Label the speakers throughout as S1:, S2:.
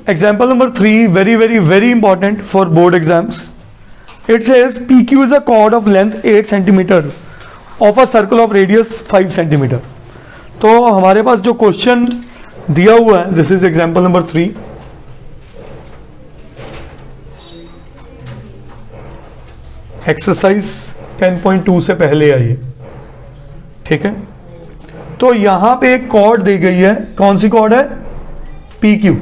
S1: Example number 3, very important for board exams. It says PQ is a chord of length 8 cm of a circle of radius 5 cm. तो हमारे पास जो question दिया हुआ है, this is example number 3. Exercise 10.2 से पहले आई है, ठीक है. तो यहां पे एक कॉर्ड दी गई है. कौन सी कॉर्ड है? PQ,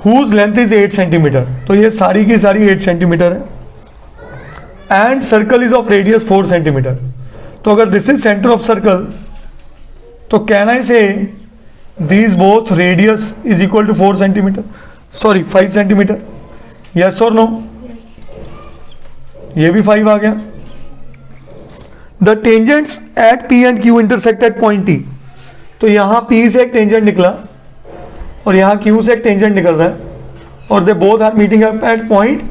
S1: whose length is 8 centimetre. तो ये सारी की सारी 8 सेंटीमीटर है. And circle is of radius 4 centimetre. तो अगर this is centre of circle, तो can I say these both radius is equal to 4 centimetre, sorry 5 centimetre. Yes और नो? ये भी 5 आ गया. The tangents at P and Q intersect at point T. तो यहां P से एक टेंजेंट निकला और यहां Q से एक टेंजेंट निकल रहा है, और they both are meeting at point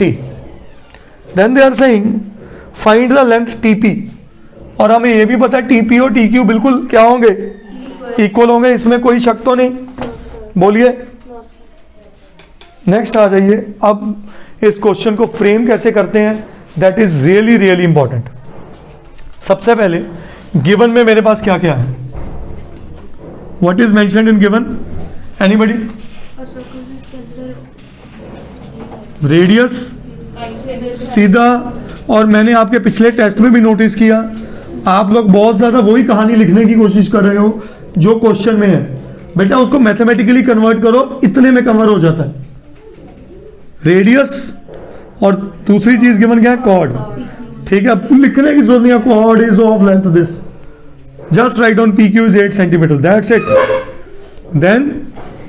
S1: T. Then they are saying find the length TP. और हमें यह भी पता है TP और TQ बिल्कुल क्या होंगे? इक्वल होंगे. इसमें कोई शक तो नहीं? बोलिए. नेक्स्ट आ जाइए. अब इस क्वेश्चन को फ्रेम कैसे करते हैं, दैट इज रियली इंपॉर्टेंट. सबसे पहले गिवन में मेरे पास क्या क्या है? What is mentioned in given? Anybody? Radius सीधा. और मैंने आपके पिछले टेस्ट में भी नोटिस किया, आप लोग बहुत ज्यादा वही कहानी लिखने की कोशिश कर रहे हो जो क्वेश्चन में है. बेटा उसको मैथमेटिकली कन्वर्ट करो, इतने में कन्वर्ट हो जाता है. रेडियस और दूसरी चीज गिवन क्या है? कॉर्ड. ठीक है, अब लिखने की जरूरत नहीं है. Chord is of length this. Just write down PQ is 8 centimetre, that's it. Then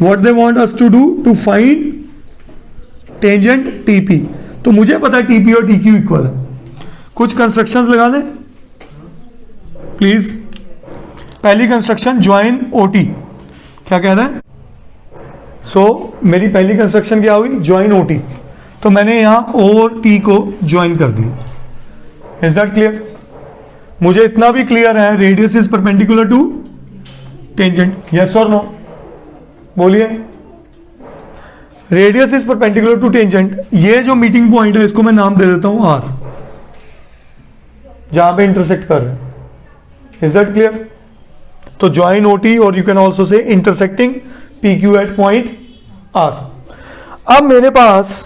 S1: what they want us to do, to find tangent TP. तो मुझे पता है TP और TQ इक्वल है. कुछ कंस्ट्रक्शंस लगा लें प्लीज. पहली कंस्ट्रक्शन ज्वाइन OT. क्या कह रहा है? सो मेरी पहली कंस्ट्रक्शन क्या हुई? Join OT. तो मैंने यहां O और T को ज्वाइन कर दिया. Is that clear? मुझे इतना भी क्लियर है, radius is perpendicular to tangent. Yes और नो? बोलिए. Radius is perpendicular to tangent. ये जो मीटिंग पॉइंट है इसको मैं नाम दे देता हूं R, जहां पे इंटरसेक्ट कर रहे हैं. Is that clear? तो ज्वाइन OT और you can also say intersecting PQ at point R. अब मेरे पास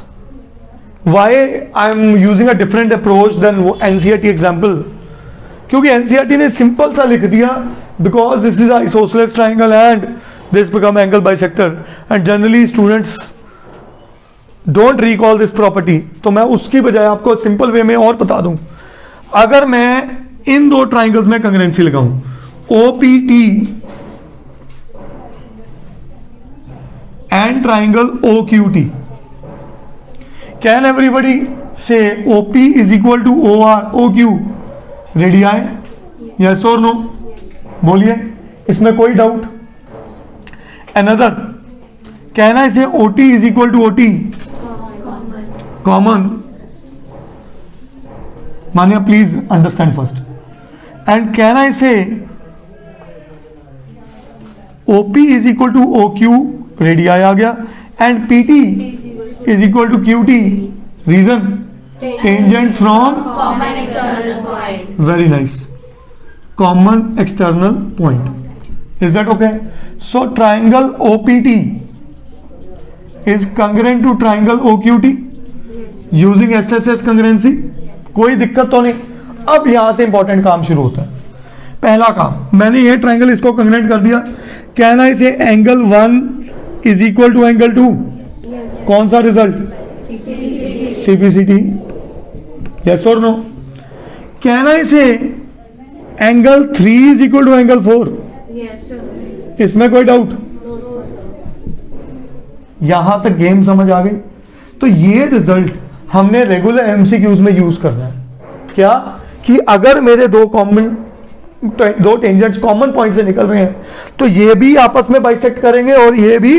S1: why I am using a different approach than NCERT example, क्योंकि NCERT ने सिंपल सा लिख दिया because this is isosceles triangle and this become angle bisector and generally students don't recall this property. तो मैं उसकी बजाय आपको सिंपल वे में और बता दूं. अगर मैं इन दो ट्राइंगल्स में कंग्रेंसी लगाऊं, OPT and triangle OQT, can everybody say OP is equal to OQ radii? yes or no? बोलिए. इसमें कोई doubt? another, can I say OT is equal to OT? common. Mania, please understand first. and can I say OP is equal to OQ radii आ गया, and PT is equal to QT. reason? tangents from
S2: common external point.
S1: very nice, common external point. is that okay? so triangle OPT is congruent to triangle OQT using SSS congruency. कोई दिक्कत तो नहीं. अब यहां से important काम शुरू होता है. पहला काम, मैंने ये ट्राइंगल इसको कन्वर्ट कर दिया. Can I say angle 1 is equal to angle 2? कौन सा रिजल्ट? CPCT. यस और no? Can I say angle 3 is equal to angle 4? इसमें कोई डाउट? यहां तक गेम समझ आ गई. तो ये रिजल्ट हमने रेगुलर MCQs में यूज करना है. क्या? कि अगर मेरे दो टेंजेंट्स कॉमन पॉइंट से निकल रहे हैं तो ये भी आपस में बाइसेक्ट करेंगे और ये भी.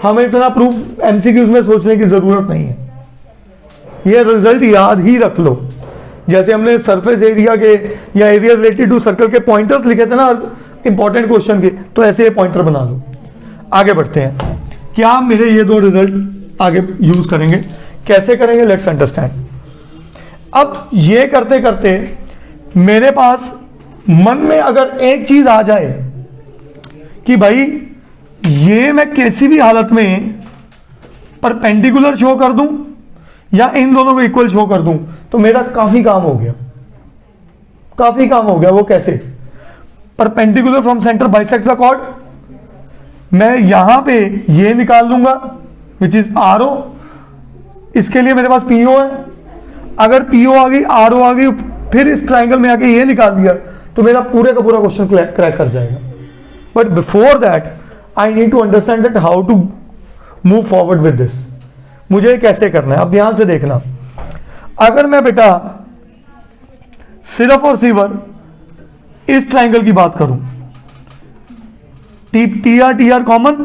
S1: हमें इतना प्रूफ MCQs में सोचने की जरूरत नहीं है. ये रिजल्ट याद ही रख लो. जैसे हमने सरफेस एरिया के या एरिया रिलेटेड टू सर्कल के पॉइंटर्स लिखे थे ना इंपॉर्टेंट क्वेश्चन के, तो ऐसे ये पॉइंटर बना लो. आगे बढ़ते हैं। क्या मेरे ये दो रिजल्ट आगे यूज करेंगे, कैसे करेंगे, लेट्स अंडरस्टैंड। अब ये करते करते मेरे पास मन में अगर एक चीज आ जाए कि भाई ये मैं किसी भी हालत में परपेंडिकुलर शो कर दूं या इन दोनों को इक्वल शो कर दूं, तो मेरा काफी काम हो गया, काफी काम हो गया। वो कैसे? Perpendicular from centre bisects the chord, मैं यहां पे ये निकाल लूंगा विच इज आर ओ। इसके लिए मेरे पास पी ओ है, अगर पी ओ आ गई, आर ओ आ गई, फिर इस ट्राइंगल में आके ये निकाल दिया, तो मेरा पूरे का पूरा क्वेश्चन क्रैक कर जाएगा। But before that I need to understand that how to move forward with this. मुझे कैसे करना है, अब ध्यान से देखना। अगर मैं बेटा सिर्फ और सिर्फ इस ट्राइंगल की बात करूं, T R common,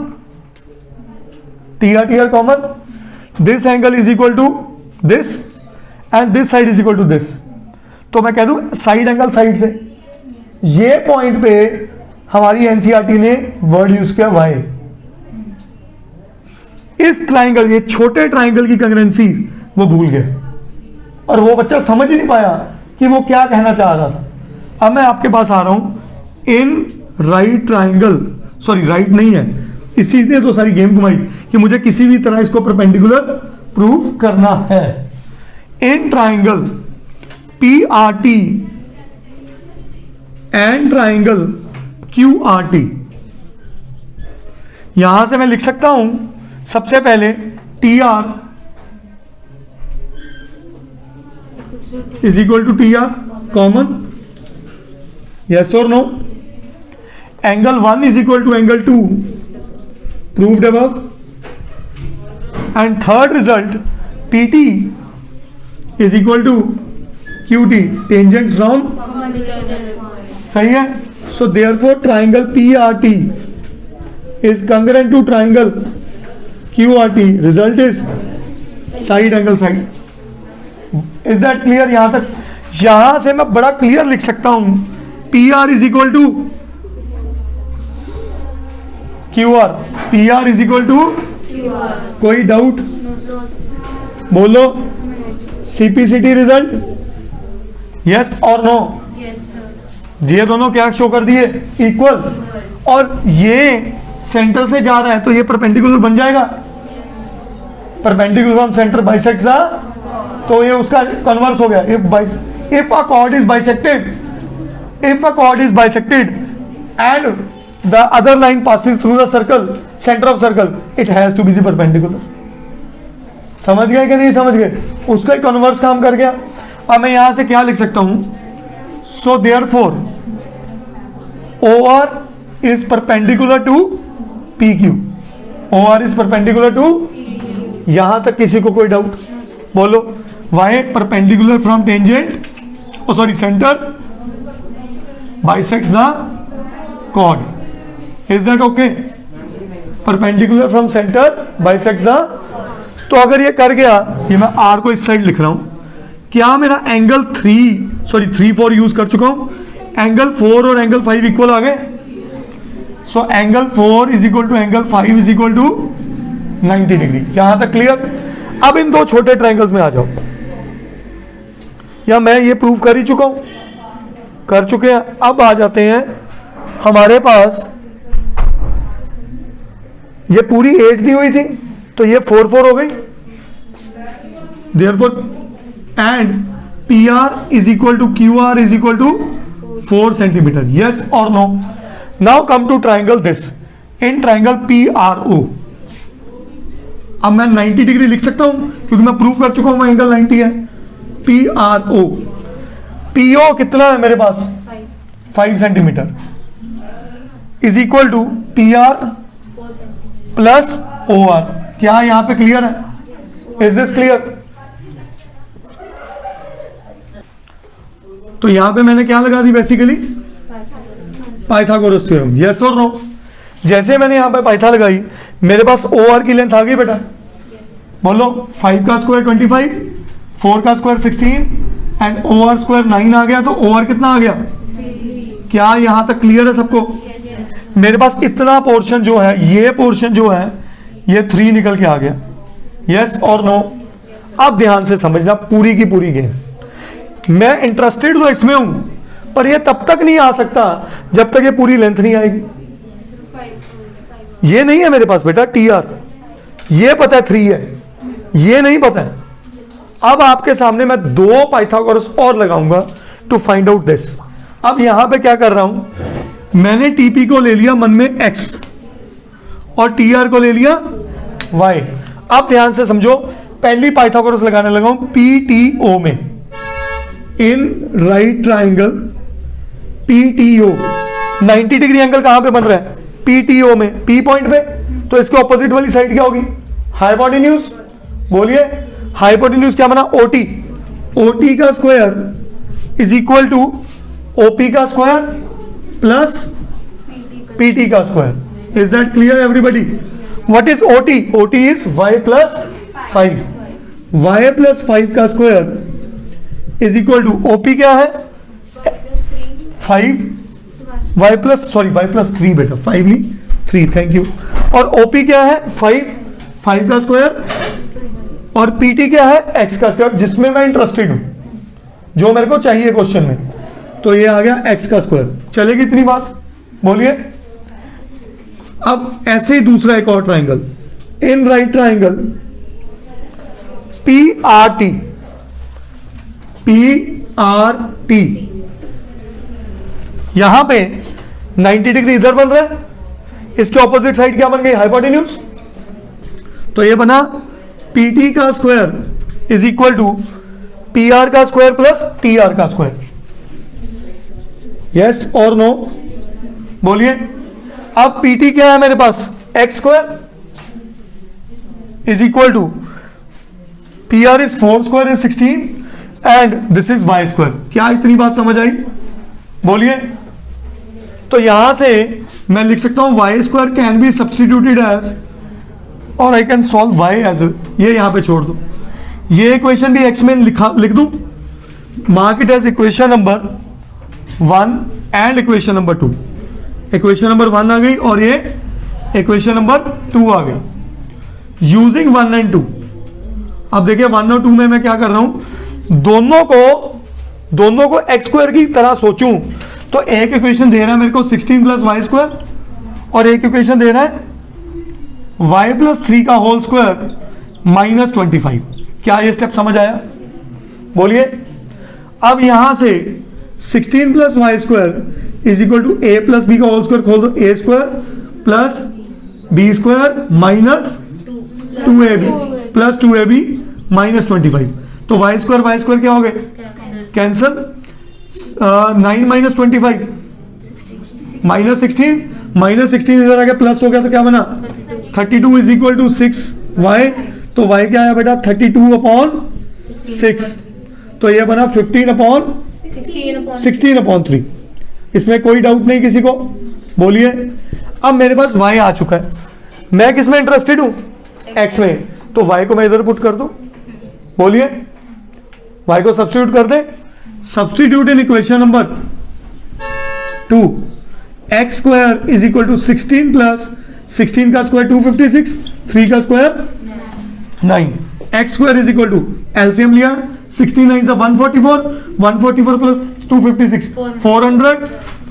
S1: T R common, this angle is equal to this and this side is equal to this, तो मैं कह दूं साइड एंगल साइड से। ये पॉइंट पे हमारी एनसीईआरटी ने वर्ड यूज किया वाई। इस ट्राइंगल, ये छोटे ट्राइंगल की कंग्रेंसी वो भूल गए और वो बच्चा समझ ही नहीं पाया कि वो क्या कहना चाह रहा था। अब मैं आपके पास आ रहा हूं, in right triangle, sorry right नहीं है, इस चीज ने तो सारी गेम घुमाई कि मुझे किसी भी तरह इसको परपेंडिकुलर प्रूव करना है। In triangle P R T and triangle Q R T, यहां से मैं लिख सकता हूं सबसे पहले T R is equal to T R common, yes और no. Angle 1 is equal to angle 2 proved above, and third result P T is equal to Q T, tangent from, सही है। So therefore triangle P R T is congruent to triangle Q R T, result is side angle side. Is that clear? यहां तक, यहां से मैं बड़ा clear लिख सकता हूं, P R is equal to Q R, P R is equal to, कोई डाउट बोलो? सीपीसीटी रिजल्ट, यस और नो? ये दोनों क्या शो कर दिए? इक्वल। और ये सेंटर से जा रहा है तो ये परपेंडिकुलर बन जाएगा, perpendicular from centre bisects the, तो ये उसका कन्वर्स हो गया। If a cord is bisected, if a chord is bisected and the other line passes through the circle, center of circle, it has to be the perpendicular। समझ गए कि नहीं समझ गए? उसका ही कन्वर्स काम कर गया। अब मैं यहां से क्या लिख सकता हूं, so therefore OR is perpendicular to PQ, OR is perpendicular to, यहां तक किसी को कोई डाउट? बोलो। Y perpendicular from tangent, oh sorry center bisects the chord, is that okay? Perpendicular from center bisects the, तो अगर ये कर गया, ये मैं R को इस साइड लिख रहा हूं, क्या मेरा एंगल 3 4 यूज कर चुका हूं, एंगल 4 और एंगल 5 इक्वल आ गए। So angle 4 is equal to angle 5 is equal to 90 degree. यहां तक क्लियर? अब इन दो छोटे ट्राइंगल्स में आ जाओ, या मैं ये प्रूव कर ही चुका हूं, कर चुके हैं। अब आ जाते हैं हमारे पास, ये पूरी 8 दी हुई थी तो ये 4 4 हो गई, therefore and P R is equal to Q R is equal to 4 centimetre, yes और no? Now come to triangle this, in triangle P R O, अब मैं 90 डिग्री लिख सकता हूं क्योंकि मैं प्रूव कर चुका हूं एंगल 90 है। P R O, P O कितना है मेरे पास? 5 centimetre is equal to P R plus O R. क्या यहां पे क्लियर है? Is this clear? तो यहां पे मैंने क्या लगा दी बेसिकली? पाइथागोरस थ्योरम, यस और नो? जैसे मैंने यहां पे पाइथा लगाई, मेरे पास ओ आर की लेंथ आ गई बेटा, बोलो। 5 का स्क्वायर 25, 4 का square 16 and O R square 9 आ गया, तो ओ आर कितना आ गया? क्या यहां तक क्लियर है सबको? मेरे पास इतना पोर्शन जो है, ये पोर्शन जो है, ये 3 निकल के आ गया। यस और नो? अब ध्यान से समझना, पूरी की पूरी गेम मैं इंटरेस्टेड तो इसमें हूं, पर ये तब तक नहीं आ सकता जब तक ये पूरी लेंथ नहीं आएगी। ये नहीं है मेरे पास बेटा TR, ये पता है 3 है, ये नहीं पता है। अब आपके सामने मैं 2 पाइथागोरस और लगाऊंगा टू फाइंड आउट दिस। अब यहां पे क्या कर रहा हूं, मैंने TP को ले लिया मन में X और TR को ले लिया Y। अब ध्यान से समझो, पहली पाइथागोरस लगाने लगा हूं PTO में, in right triangle PTO। 90 degree angle कहां पे बन रहा है? PTO में, P पॉइंट पे। तो इसके ऑपोजिट वाली साइड क्या होगी? हाइपोटेन्यूज। बोलिए, हाइपोटेन्यूज क्या बना? OT। OT का square is equal to OP का स्क्वायर प्लस PT का square. Is that clear everybody? What is OT? OT is y plus 5। y plus 5 का square is equal to OP क्या है? 5, y plus 3 बेटा, 5 नहीं 3, thank you. और OP क्या है? 5 का स्क्वायर, और PT क्या है? x का स्क्वायर, जिसमें मैं इंटरेस्टेड हूं, जो मेरे को चाहिए क्वेश्चन में। तो ये आ गया x का स्क्वायर। चलेगी इतनी बात? बोलिए। अब ऐसे ही दूसरा एक और triangle, in right triangle PRT। यहां पे 90 डिग्री इधर बन रहा है, इसके ऑपोजिट साइड क्या बन गई? हाइपोटेन्यूज। तो ये बना PT का square is equal to PR का स्क्वायर प्लस TR का स्क्वायर। यस और नो? बोलिए। अब PT क्या है मेरे पास? X square is equal to PR is 4 square is 16 and this is Y square. क्या इतनी बात समझ आई? बोलिए। तो यहां से मैं लिख सकता हूं y square can be substituted as, और I can solve y as, ये यहां पे छोड़ दो। ये इक्वेशन भी x में लिख दूं, mark it as equation number 1 and equation number 2। Equation number 1 आ गई और ये इक्वेशन नंबर 2 आ गई यूजिंग 1 एंड 2। अब देखिए 1 और 2 में मैं क्या कर रहा हूं, दोनों को x स्क्वायर की तरह सोचूं तो एक इक्वेशन दे रहा है मेरे को 16 प्लस वाई स्क्वायर, और एक इक्वेशन दे रहा है y प्लस 3 का होल स्क्वायर माइनस 25। क्या ये स्टेप समझ आया? बोलिए। अब यहां से 16 प्लस y square is equal to a plus b का होल स्क्वायर, खोल दो, a square plus b square minus 2ab plus 2ab minus 25। तो y स्क्वायर क्या हो गए? कैंसल। 9 माइनस 25 माइनस 16 इधर आ गया, प्लस हो गया तो क्या बना? 32 इज इक्वल टू 6y। तो y क्या आया बेटा? 32 अपॉन 6। तो ये बना 15 अपॉन 3। इसमें कोई डाउट नहीं किसी को? बोलिए। अब मेरे पास y आ चुका है, मैं किस में इंटरेस्टेड हूं? x में। तो y को मैं इधर पुट कर दूं। बोलिए। y को सब्स्टिट्यूट कर दे। Substitute in equation number 2, x square is equal to 16 plus 16 का स्क्वायर 256, 3 का square 9, x square is equal to, LCM लिया, 69 से 144, 144 प्लस 256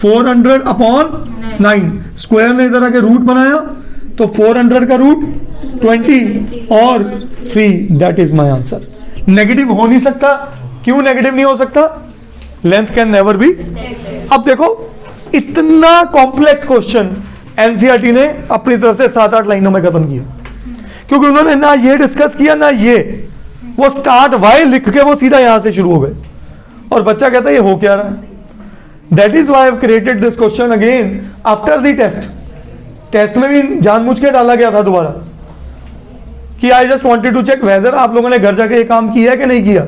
S1: 400 अपॉन 9। स्क्वायर ने इधर आके रूट बनाया तो 400 का रूट 20 और 3, that is my answer. Negative हो नहीं सकता। क्यों नेगेटिव नहीं हो सकता? Length can never be. अब देखो, इतना कॉम्प्लेक्स क्वेश्चन एनसीईआरटी ने अपनी तरफ से 7-8 लाइनों में खत्म किया, क्योंकि उन्होंने ना ये डिस्कस किया ना ये, वो स्टार्ट वाई लिख के वो सीधा यहां से शुरू हो गए, और बच्चा कहता है ये हो क्या रहा है। That is why I created this question again after the test में भी जानबूझ के डाला गया था दोबारा, कि I just wanted to check whether आप लोगों ने घर जाके ये काम किया है कि नहीं किया।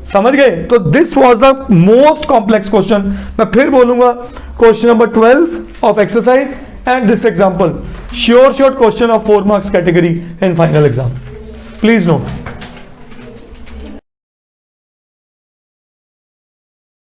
S1: समझ गए? तो this was the most complex question. मैं फिर बोलूंगा, question number 12 of exercise and this example, sure question of 4 marks category in final exam, please note.